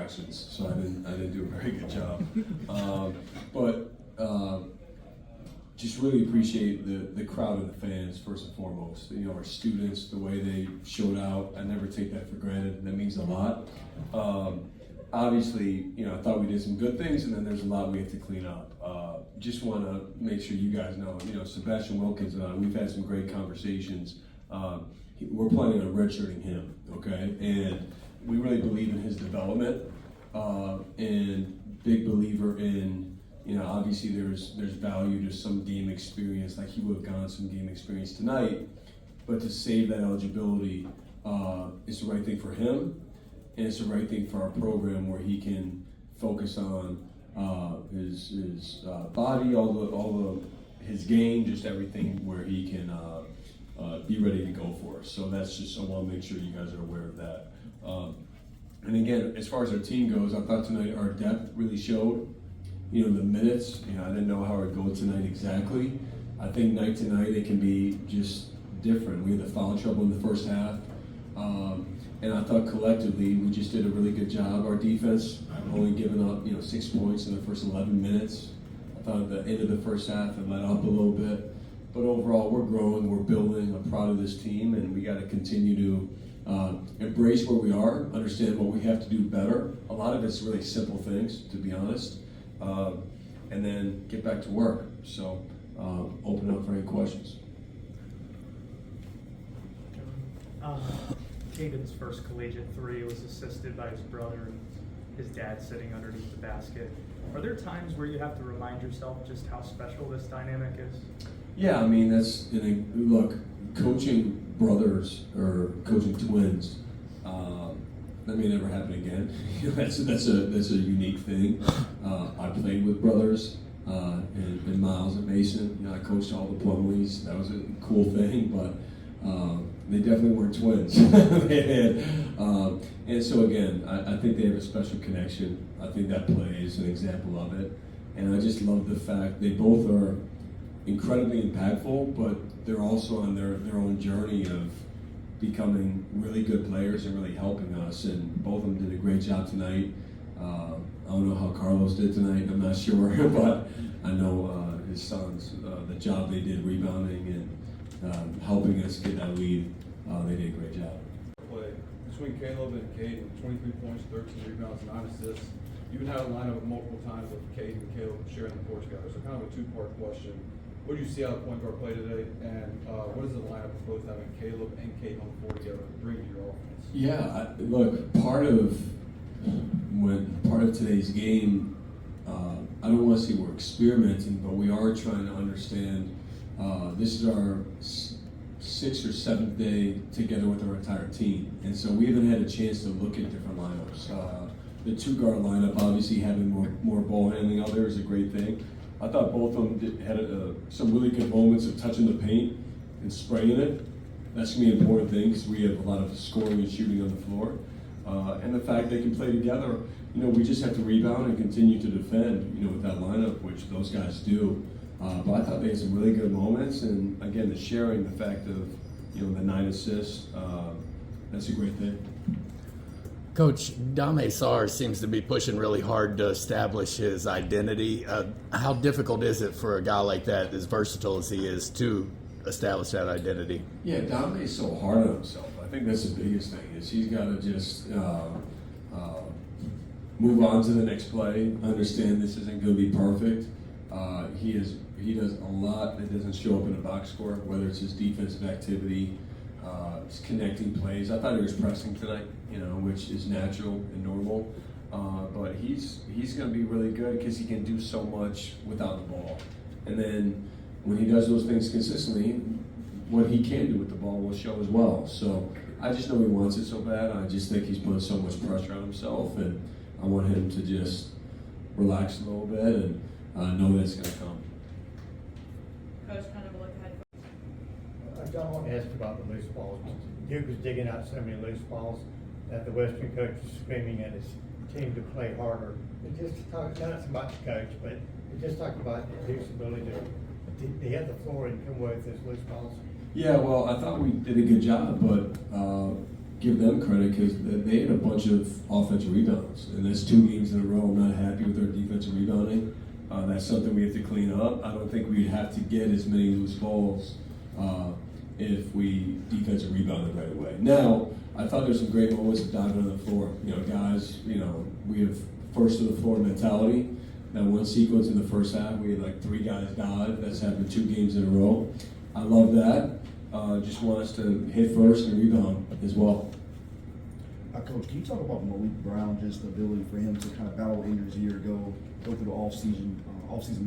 distractions, so I didn't do a very good job. But just really appreciate the crowd and the fans first and foremost. You know, our students, the way they showed out, I never take that for granted. That means a lot. Obviously, you know, I thought we did some good things, and then there's a lot we have to clean up. Just want to make sure you guys know, you know, Sebastian Wilkins and I, we've had some great conversations. We're planning on redshirting him, okay? And we really believe in his development, and big believer in, you know, obviously there's value to some game experience, like he would have gotten some game experience tonight, but to save that eligibility is the right thing for him, and it's the right thing for our program where he can focus on his body, his game, just everything where he can be ready to go for us. So that's just, I want to make sure you guys are aware of that. And again, as far as our team goes, I thought tonight our depth really showed. You know, the minutes, you know, I didn't know how it would go tonight exactly. I think night to night it can be just different. We had the foul trouble in the first half. And I thought collectively we just did a really good job. Our defense only giving up, you know, 6 points in the first 11 minutes. I thought at the end of the first half it let up a little bit. But overall, we're growing, we're building. I'm proud of this team, and we got to continue to embrace where we are, understand what we have to do better. A lot of it's really simple things, to be honest, and then get back to work. So open up for any questions. Caden's first collegiate three was assisted by his brother and his dad sitting underneath the basket. Are there times where you have to remind yourself just how special this dynamic is? Yeah, I mean, look, coaching brothers or coaching twins, that may never happen again. that's a unique thing. I played with brothers and Miles and Mason. You know, I coached all the Plumleys. That was a cool thing, but they definitely weren't twins. And so again, I think they have a special connection. I think that play is an example of it. And I just love the fact they both are incredibly impactful, but they're also on their own journey of becoming really good players and really helping us. And both of them did a great job tonight. I don't know how Carlos did tonight, I'm not sure, but I know his sons, the job they did rebounding and helping us get that lead, they did a great job. Play between Caleb and Caden, 23 points, 13 rebounds, 9 assists. You even had a lineup multiple times with Caden and Caleb sharing the court together. So kind of a two-part question. What do you see out of the point guard play today, and what is the lineup of both having Caleb and Caden on the floor together bring to your offense? Yeah, look, part of today's game, I don't want to say we're experimenting, but we are trying to understand. This is our 6th or 7th day together with our entire team, and so we haven't had a chance to look at different lineups. The two-guard lineup, obviously having more ball handling out there is a great thing. I thought both of them had some really good moments of touching the paint and spraying it. That's going to be an important thing because we have a lot of scoring and shooting on the floor. And the fact they can play together, you know, we just have to rebound and continue to defend, you know, with that lineup, which those guys do. But I thought they had some really good moments, and again, the sharing, the fact of, you know, the 9 assists, that's a great thing. Coach, Dame Sarr seems to be pushing really hard to establish his identity. How difficult is it for a guy like that, as versatile as he is, to establish that identity? Yeah, Dame is so hard on himself. I think that's the biggest thing, is he's got to just move on to the next play, understand this isn't going to be perfect. He does a lot that doesn't show up in a box score, whether it's his defensive activity, his connecting plays. I thought he was pressing tonight, you know, which is natural and normal. But he's going to be really good because he can do so much without the ball. And then when he does those things consistently, what he can do with the ball will show as well. So I just know he wants it so bad. I just think he's putting so much pressure on himself, and I want him to just relax a little bit and know that it's going to come. Coach, kind of a look ahead. I want to ask about the loose balls. Duke was digging out so many loose balls that the Western coach was screaming at his team to play harder. It just talked not so much coach, but it just talked about Duke's ability to hit the floor and come away with those loose balls. Yeah, well, I thought we did a good job, but give them credit because they had a bunch of offensive rebounds, and that's 2 games in a row. I'm not happy with their defensive rebounding. That's something we have to clean up. I don't think we'd have to get as many loose balls if we defensive rebounded right away. Now, I thought there were some great moments of diving on the floor. Guys, we have first to the floor mentality. That one sequence in the first half, we had like 3 guys dive. That's happened 2 games in a row. I love that. Just want us to hit first and rebound as well. Coach, can you talk about Malik Brown, just the ability for him to kind of battle injuries a year ago, go through the off-season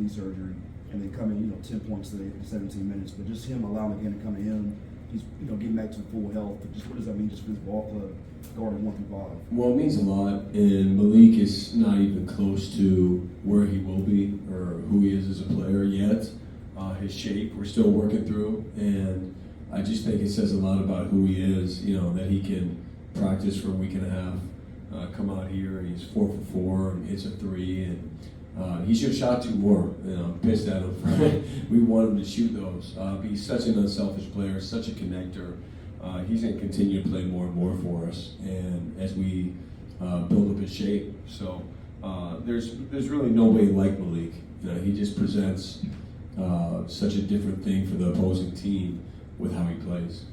knee surgery, and then come in, 10 points today in 17 minutes, but just him allowing again to come in, he's, getting back to full health. But just what does that mean just for his ball club, guarding 1 through 5? Well, it means a lot, and Malik is not even close to where he will be or who he is as a player yet. His shape, we're still working through, and I just think it says a lot about who he is, that he can practice for a week and a half, come out here, he's 4 for 4, and hits a 3, and he should have shot 2 more. I'm pissed at him. We want him to shoot those. But he's such an unselfish player, such a connector. He's going to continue to play more and more for us, and as we build up his shape. So there's really nobody like Malik. He just presents such a different thing for the opposing team with how he plays.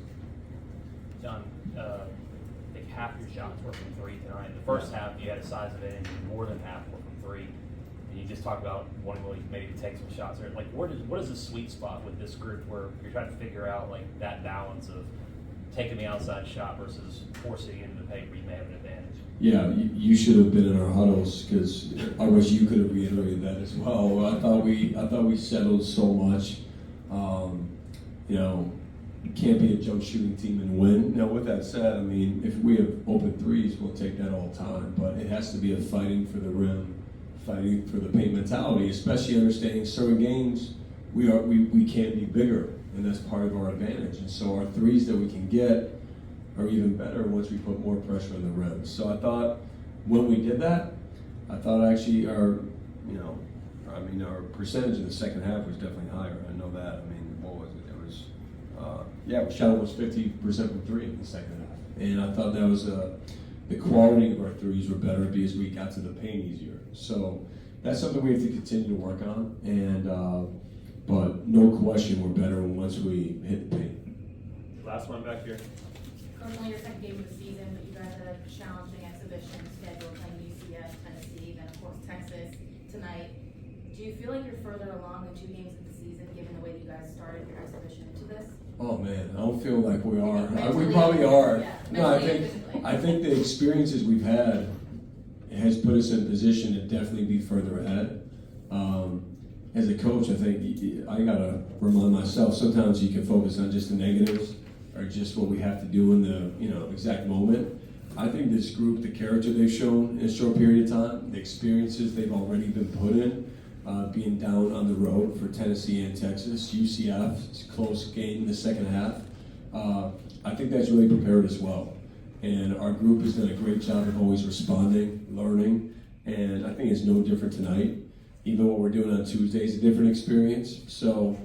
John, I think half your shots were from 3 tonight. The first half, you had a size advantage, and more than half were from 3. And you just talked about wanting to maybe take some shots there. Like, what is the sweet spot with this group where you're trying to figure out like that balance of taking the outside shot versus forcing it into the paint where you may have an advantage? Yeah, you should have been in our huddles because I wish you could have reiterated that as well. I thought we settled so much. You can't be a jump shooting team and win. Now, with that said, I mean, if we have open threes, we'll take that all the time. But it has to be a fighting for the rim, fighting for the paint mentality. Especially understanding certain games, we can't be bigger, and that's part of our advantage. And so our threes that we can get are even better once we put more pressure on the rim. So I thought when we did that, I thought actually our percentage in the second half was definitely higher. I know that. I mean, what was it? It was, we shot almost 50% from 3 in the second half. And I thought that was, the quality of our threes were better because we got to the paint easier. So that's something we have to continue to work on. And, but no question we're better once we hit the paint. Last one back here. Only your second game of the season, but you guys had a challenging exhibition schedule playing UCF, Tennessee, then of course Texas tonight. Do you feel like you're further along the 2 games of the season, given the way that you guys started your exhibition into this? Oh man, I don't feel like we are. Mentally, We probably are. yeah, No, physically. I think the experiences we've had has put us in a position to definitely be further ahead. As a coach, I think I gotta remind myself sometimes you can focus on just the negatives or just what we have to do in the exact moment. I think this group, the character they've shown in a short period of time, the experiences they've already been put in, being down on the road for Tennessee and Texas, UCF, it's a close game in the second half. I think that's really prepared us well. And our group has done a great job of always responding, learning, and I think it's no different tonight. Even what we're doing on Tuesday is a different experience. So,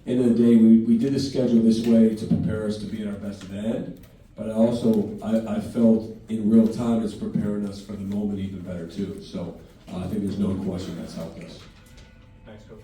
end of the day, we did the schedule this way to prepare us to be at our best event, but I felt in real time it's preparing us for the moment even better too. So I think there's no question that's helped us. Thanks, Coach.